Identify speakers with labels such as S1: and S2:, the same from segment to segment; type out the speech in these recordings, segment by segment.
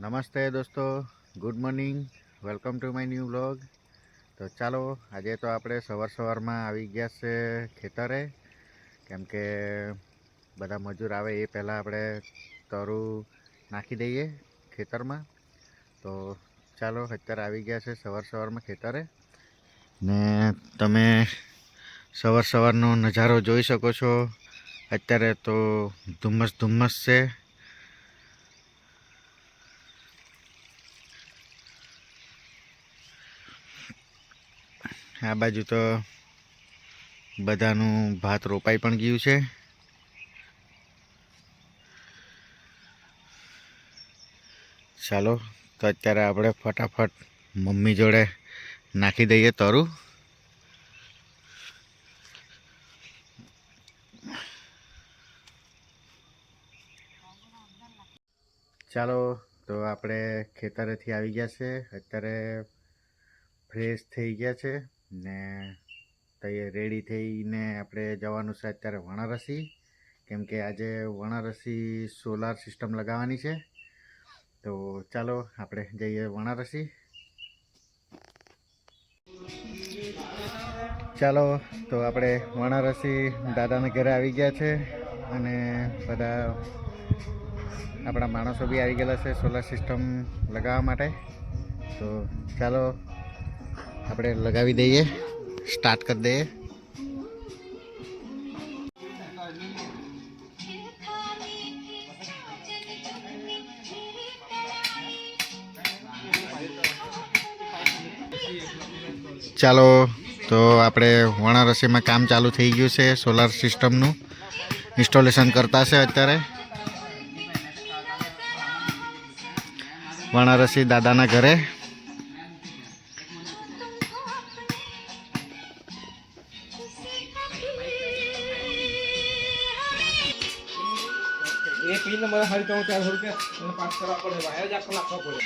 S1: નમસ્તે દોસ્તો, good morning, welcome to my new vlog. તો ચાલો આજે તો આપણે સવારમાં આવી ગયા છે ખેતરે, કેમ કે બધા મજૂર આવે એ પહેલાં આપણે તરું નાખી દઈએ ખેતરમાં. તો ચાલો અત્યારે આવી ગયા છે સવારમાં ખેતરે ને તમે સવારનો નજારો જોઈ શકો છો. અત્યારે તો ધુમ્મસ છે. આ બાજુ તો બધાનું ભાત રોપાઈ પણ ગયું છે. ચાલો તો અત્યારે આપણે ફટાફટ મમ્મી જોડે નાખી દઈએ તરું. ચાલો તો આપણે ખેતરેથી આવી ગયા છે. અત્યારે ફ્રેશ થઈ ગયા છે ને રેડી થઈને આપણે જવાનું છે અત્યારે વણારસી, કેમ કે આજે વણારસી સોલાર સિસ્ટમ લગાવવાની છે. તો ચાલો આપણે જઈએ વણારસી. ચાલો તો આપણે વણારસી દાદાના ઘરે આવી ગયા છે અને બધા આપણા માણસો બી આવી ગયેલા છે સોલાર સિસ્ટમ લગાવવા માટે. તો ચાલો આપણે લગાવી દઈએ, સ્ટાર્ટ કરી દઈએ. ચાલો તો આપણે વણારસીમાં કામ ચાલુ થઈ ગયું છે. સોલાર સિસ્ટમનું ઇન્સ્ટોલેશન કરતા છે અત્યારે વણારસી દાદાના ઘરે.
S2: એ પિન નંબર હરી તો 400 રૂપિયા પાસ કરવા પડે, વાયર જ આખો નાખવા પડે.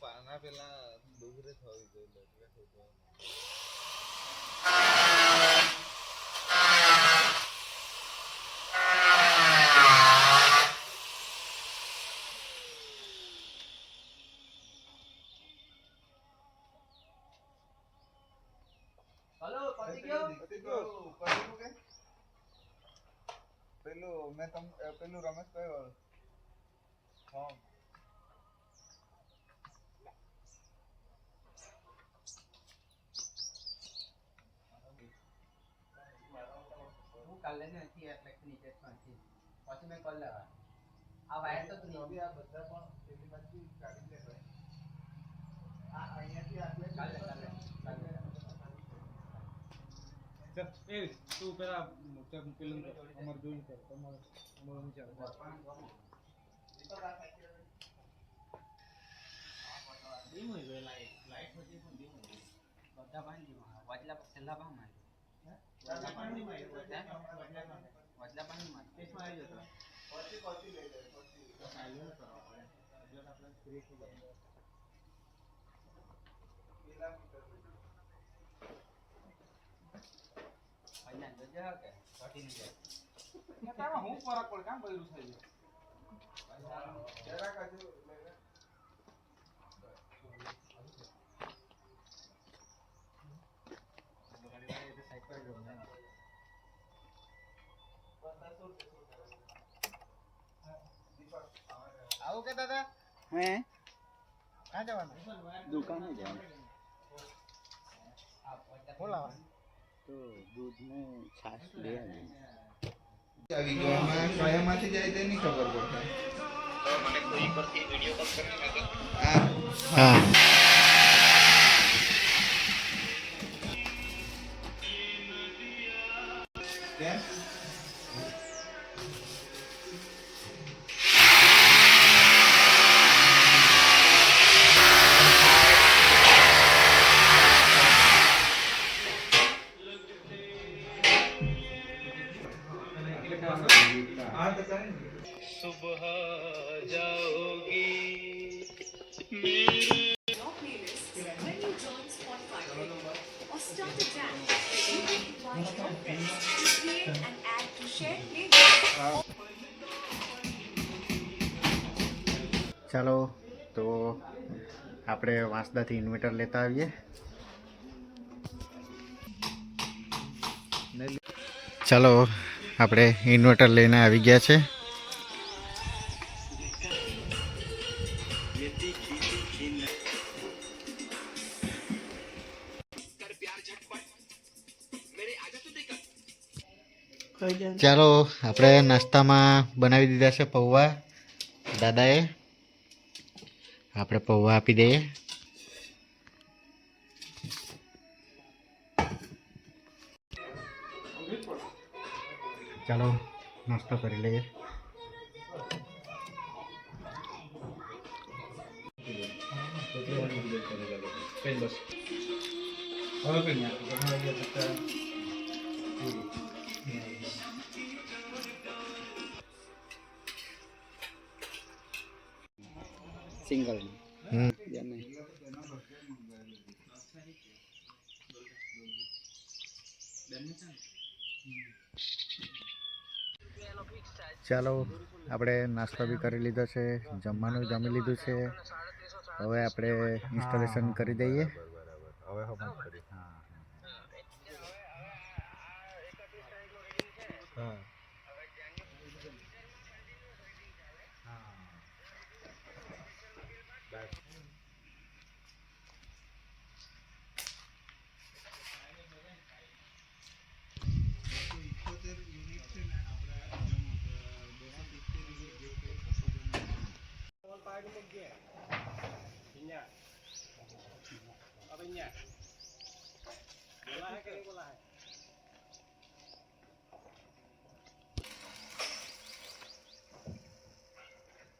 S2: પાના પેલા ડુગરે થવી જોઈએ.
S3: हेलो पति गयो के पेलू मैं तम पेलू रमेश कयो हां હું કાલે ને હતી એટલે નીચે થી પછી મેં કોલ લેવા આ વાયર તો નહીં અભી આ બધા પણ પેલી બાજુ કાઢી લે ભાઈ આ અહીંયાથી આટલે કાલે
S2: એ તું પેલા પેલું અમાર જોઈન કર, તમારે અમારો વિચાર ડીમ હોય ગયો. લાઈટ હોતી પણ ડીમ હોય બધા પાણી વાજલા છેલ્લા પાણી માં વાજલા પાણી માં વાજલા પાણી માં તેમાં આવી જતો પછી લઈ જાય પછી સાયલેન્ટ કરવા પડે એટલે આપણે ફ્રી થઈ જાય. પેલા મીટર અહીંયા જજા કે કાઢી ન જાય એટામાં હું ફરક પડે કામ બૈરું થઈ જાય જરા કાજુ લઈને
S1: આવું કે દાદા
S3: હે
S1: ક્યાં જવાનું?
S3: दुकान में जाए
S1: શું લાવવાનું?
S3: तो दूध में छाछ ले આવી ગયો માં કયામાંથી જાય તેની ખબર પડે તો મને કોઈ પરથી વિડિયો કોલ કરીને તો હા કેમ
S4: your playlist when you join Spotify or start a jam. You can invite your friends to create and add to shared playlists.
S1: ચાલો તો આપણે વાંસદાથી ઇન્વર્ટર લેતા આવીએ. ચાલો આપણે ઇન્વર્ટર લઈને આવી ગયા છે. ચાલો આપણે નાસ્તામાં બનાવી દીધા છે પૌવા દાદાએ. આપણે પૌવા આપી દઈએ. ચાલો નાસ્તો કરી લઈએ.
S3: સિંગલ
S1: હમ ચાલો આપણે નાસ્તો બી કરી લીધો છે, જમવાનું જમી લીધું છે. હવે આપણે ઇન્સ્ટોલેશન કરી દઈએ.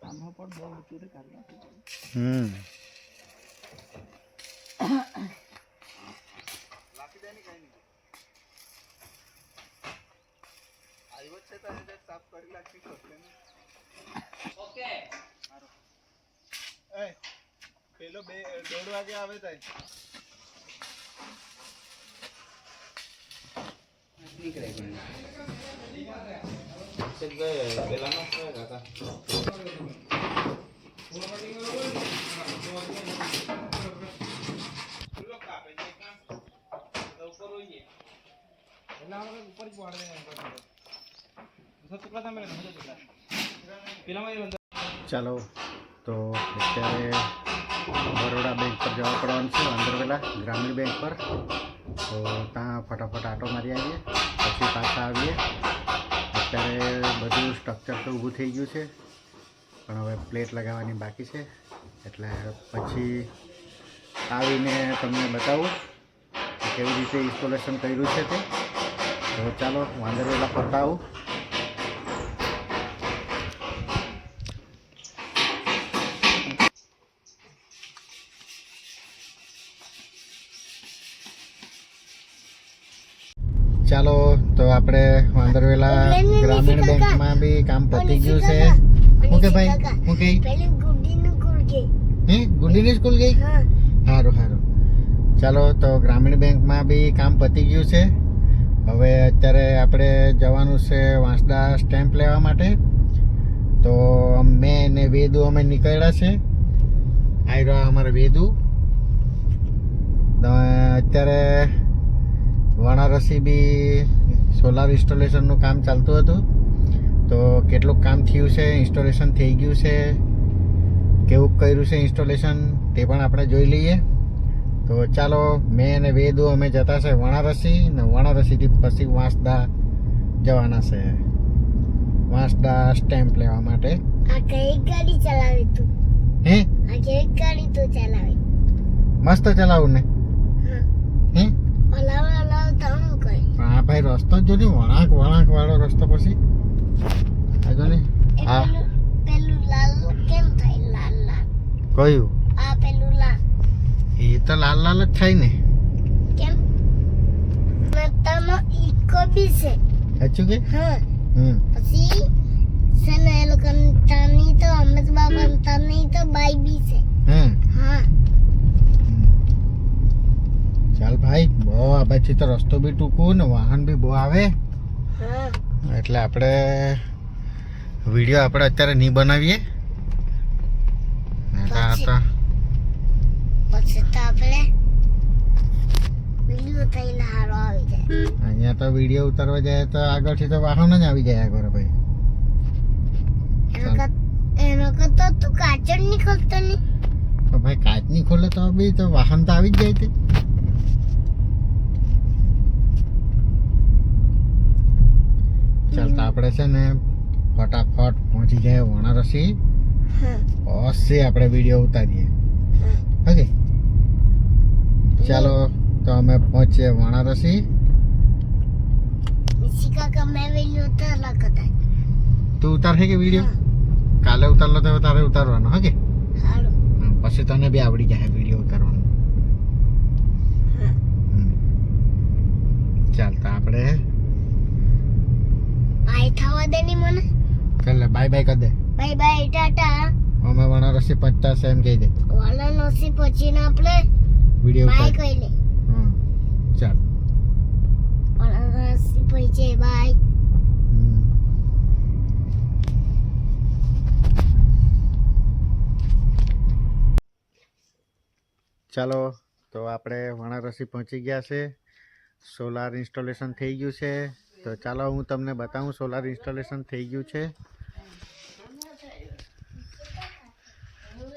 S3: આમાં પણ બહુ ઊંચું રે કાઢી નાખ્યું.
S1: હમ
S2: ઓકે
S3: પેલો 1:30 વાગે આવે તાય નીકળે
S1: ચાલો તો અત્યારે બરોડા બેંક પર જવા પડવાનું છે, વાંદરવેલા ગ્રામીણ બેંક પર. તો ત્યાં ફટાફટ આટો મારી આવીએ, પછી પાછા આવીએ. અત્યારે બધું સ્ટ્રક્ચર તો ઊભું થઈ ગયું છે, પણ હવે પ્લેટ લગાવવાની બાકી છે. એટલે પછી આવીને તમને બતાવું કે કેવી રીતે ઇન્સ્ટોલેશન કર્યું છે તે. તો ચાલો વાંદરવેલા ફરતા આવું. ચાલો તો આપણે વાંદરવેલા ગ્રામીણ બેંકમાં બી કામ પતી ગયું છે. હું કે ભાઈ હું કે હે ગુડીની સ્કૂલ ગઈ? સારું સારું. ચાલો તો ગ્રામીણ બેંકમાં બી કામ પતી ગયું છે. હવે અત્યારે આપણે જવાનું છે વાંસદા સ્ટેમ્પ લેવા માટે. તો મેં ને વેદુ અમે નીકળ્યા છે. આવી રહ્યો અમારે વેદુ. અત્યારે વણારસી બી સોલાર ઇન્સ્ટોલેશનનું કામ ચાલતું હતું. તો કેટલું કામ થયું છે, ઇન્સ્ટોલેશન થઈ ગયું છે, કેવું કર્યું છે ઇન્સ્ટોલેશન તે પણ આપણે જોઈ લઈએ. તો ચાલો મેં અને વેદુ અમે જતા છે વણારસી, ને વણારસીથી પછી વાંસદા જવાના છે, વાંસદા સ્ટેમ્પ લેવા માટે.
S5: આ કઈ ગાડી ચલાવે તું?
S1: હે
S5: આ કઈ ગાડી તું ચલાવે?
S1: મસ્ત ચલાવું ને. હે
S5: હલાવ તો હું કરી.
S1: પણ આ ભાઈ રસ્તો જ જો ને, વળાંક વાળો રસ્તો. પછી આ જો ને આ
S5: પેલું લાલ કેમ થાય? લાલ
S1: કયું?
S5: આ પેલું લાલ
S1: એ તો લાલ લાલ જ થાય ને.
S5: કેમ? નતામાં ઈકો બી છે.
S1: સાચું કે?
S5: હા.
S1: હમ
S5: પછી છે ને એ લોકો તાની તો અમૃત બાબા તાની તો બાઈ બી છે
S1: હા
S5: હા
S1: ચાલ ભાઈ બહુ આ પછી તો રસ્તો બી ટૂંકું ને વાહન બી બહુ આવે
S5: હા
S1: એટલે આપણે વિડીયો આપણે અત્યારે નહીં બનાવીએ એટલે આ તો
S5: પછી તો આપણે વિડીયો થઈને હારો આવી જાય
S1: અહીંયા તો વિડીયો ઉતારવા જાય તો આગળથી તો વાહન જ આવી જાય આગળ ભાઈ
S5: એનો કરતા તું કાચર નીકળતો નહીં
S1: તો ભાઈ કાચ નહીં ખોલે તો બી તો વાહન તો આવી જ જાય તે ચાલ તો આપણે છે ને ફટાફટ પહોંચી જાય વણારસી પછી આપણે વિડીયો ઉતારીએ ઓકે ચાલો તો અમે પહોંચીએ વણારસી
S5: કાકા મેં વિડીયો ઉતારલા કદાચ
S1: તું ઉતારશે કે વિડીયો કાલે ઉતારલો તો તારે ઉતારવાનો ઓકે
S5: હારું
S1: પછી તને બી આવડી જાય વિડીયો ઉતારવાનું ચાલ તો આપણે
S5: બાય થવા દે ની મને
S1: ચાલ બાય બાય કરી દે
S5: બાય બાય ટાટા
S1: અમે વણારસી પહોંચતા છે એમ કહી દે
S5: વાલા નસી પછીને આપણે
S1: વિડીયો
S5: બાય
S1: ઉતાર
S5: કહી લે
S1: હા ચાલ
S5: વાલા નસી પહોંચે બાય
S1: ચાલો તો આપણે વણારસી પહોંચી ગયા છે સોલાર ઇન્સ્ટોલેશન થઈ ગયું છે તો ચાલો હું તમને બતાવું સોલાર ઇન્સ્ટોલેશન થઈ ગયું છે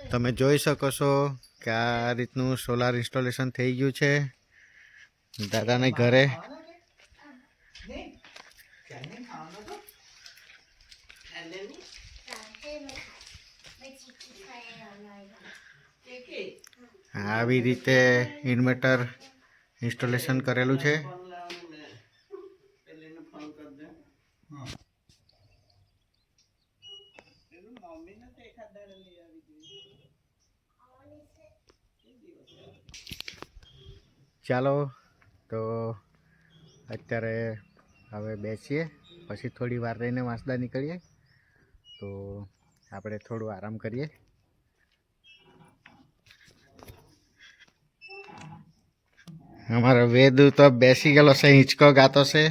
S1: તમે જોઈ શકો છો કે આ રીતનું સોલાર ઇન્સ્ટોલેશન થઈ ગયું છે દાદાને ઘરે આવી રીતે ઇન્વર્ટર ઇન્સ્ટોલેશન કરેલું છે ચાલો તો અત્યારે હવે બેસીએ પછી થોડી વાર રહીને વાંસદા નીકળીએ તો આપણે થોડું આરામ કરીએ અમારો વેદુ તો બેસી ગયેલો છે હિંચકો ગાતો છે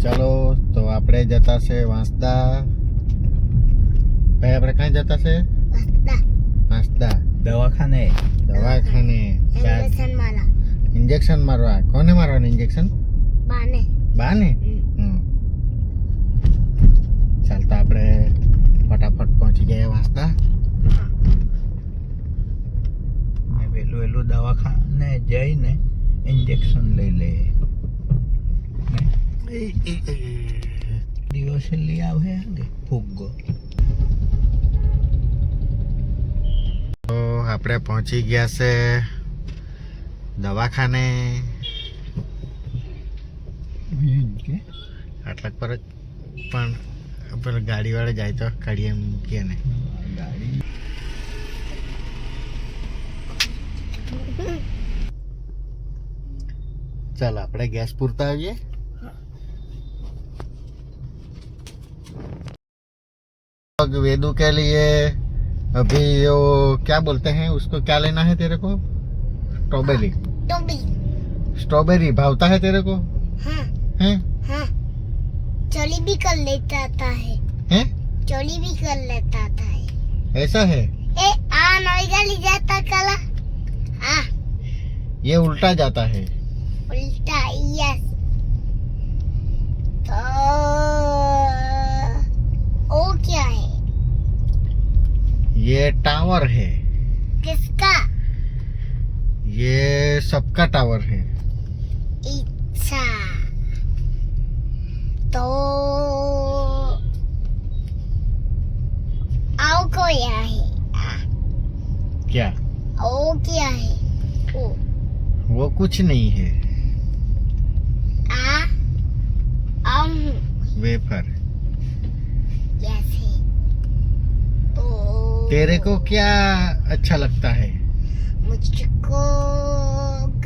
S1: ચાલો તો આપણે જતા છે વાંસદા ભાઈ આપણે ક્યાં જતા છે વાંસદા
S2: દવાખાને
S1: દવાખાને
S5: ઇન્જેક્શન માલા
S1: ઇન્જેક્શન મારવા કોને મારવાનું ઇન્જેક્શન
S5: બાને
S1: બાને ચાલતા આપણે ફટાફટ પહોંચી ગયા વાંસદા
S2: વહેલું વહેલું દવાખાને જઈને ઇન્જેક્શન લઈ લે દિવસે લઈ આવે ફુગ્ગો
S1: તો આપણે પહોંચી ગયા છે દવાખાને આટલા પર જ પણ પેલા ગાડીવાળા જાય તો કાઢીએ એમ મૂકીએ ને
S2: ગાડી
S1: चल अपने गैस पूरता आइए वेदू के लिए अभी वो क्या बोलते हैं उसको क्या लेना है तेरे को स्ट्रॉबेरी
S5: टोबी
S1: स्ट्रॉबेरी भावता है तेरे को
S5: हाँ
S1: हैं
S5: हाँ चोली भी कर लेता था है
S1: हैं
S5: चोली भी कर लेता था है
S1: ऐसा है
S5: ए आ नई गाली जाता कला आ
S1: ये उल्टा जाता है
S5: उल्टा यस तो ओ क्या है
S1: ये टावर है
S5: किसका
S1: ये सबका टावर है
S5: इच्छा तो आओ को या है
S1: क्या
S5: ओ क्या है ओ
S1: वो कुछ नहीं है
S5: आ आम
S1: वेफर
S5: यस है तो
S1: तेरे को क्या अच्छा लगता है
S5: मुझको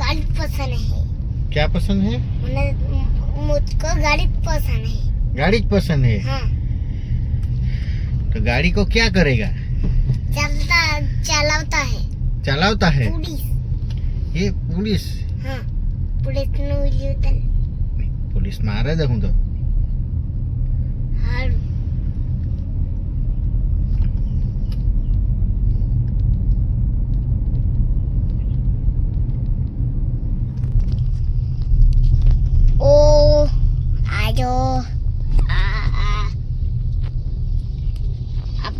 S5: गाड़ी पसंद है
S1: क्या पसंद है?
S5: मुझको गाड़ी पसंद है
S1: गाड़ी पसंद है।
S5: हाँ
S1: तो गाड़ी को क्या करेगा?
S5: चलाता है
S1: चलाता है।
S5: पुलिस
S1: ये पुलिस
S5: हाँ पुलिस ने उल्लू
S1: पुलिस मारे दे हूँ तो
S5: हारू ओ आजो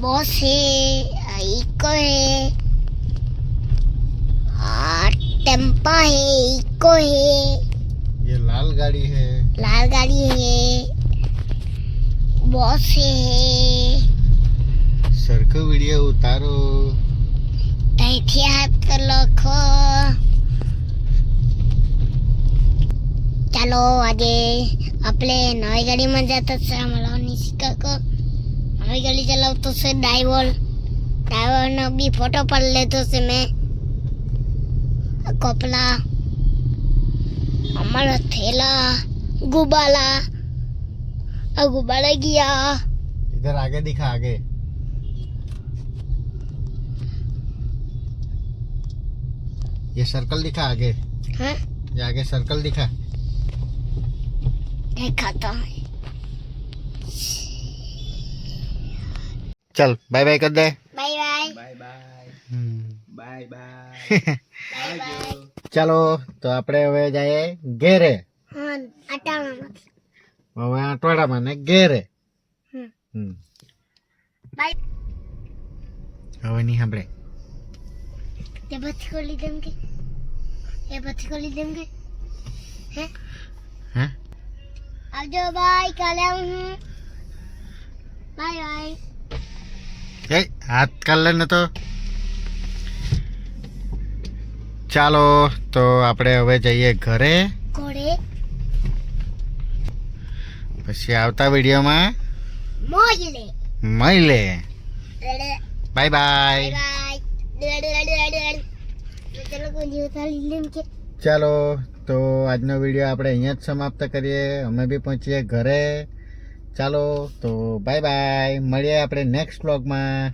S5: बॉस है इको है टेम्पा है इको है
S1: ये लाल गाड़ी है।
S5: लाल गाड़ी है बॉस है
S1: सरखो वीडियो उतारो।
S5: तैથી હાથ તો લખો ચાલો આજે આપણે નવી ગાડીમાં જતા છે અમારા નિશિકા નવી ગાડી ચલાવતો છે ડ્રાઈવરનો બી ફોટો પાડી લેતો છે મેં કપલા અમારા થેલા ગુબાલા गया
S1: इधर आगे दिखा आगे। ये सर्कल दिखा आगे।
S5: हाँ
S1: ये आगे सर्कल दिखा।
S5: दिखाता है
S1: चल बाय बाय कर दे।
S5: बाय बाय
S2: બાય બાય
S1: हम्म।
S2: બાય બાય
S5: बाय बाय
S1: ચાલો તો આપણે હવે જઈએ ઘેરે.
S5: हाँ अटाणा
S1: હવે અટવાડામાં ને ઘેરે.
S5: बाय
S1: હવે નહીં સાંભળે.
S5: ये बच्ची को ली देंगे हैं
S1: હા
S5: अब जो बाय काले हूँ बाय बाय
S1: એ હાથ કાઢ લે ને તો. ચાલો તો આપણે હવે જઈએ ઘરે.
S5: घोड़े
S1: પછી આવતા વિડીયોમાં
S5: मौज ले
S1: મળીએ.
S5: Bye
S1: bye bye.
S5: बाय चलो को जीव था लीलेम के
S1: ચાલો તો આજનો વિડીયો આપણે અહીંયા જ સમાપ્ત કરીએ. અમે બી પહોંચીએ ઘરે. ચાલો તો બાય બાય. મળીએ આપણે નેક્સ્ટ વ્લોગમાં.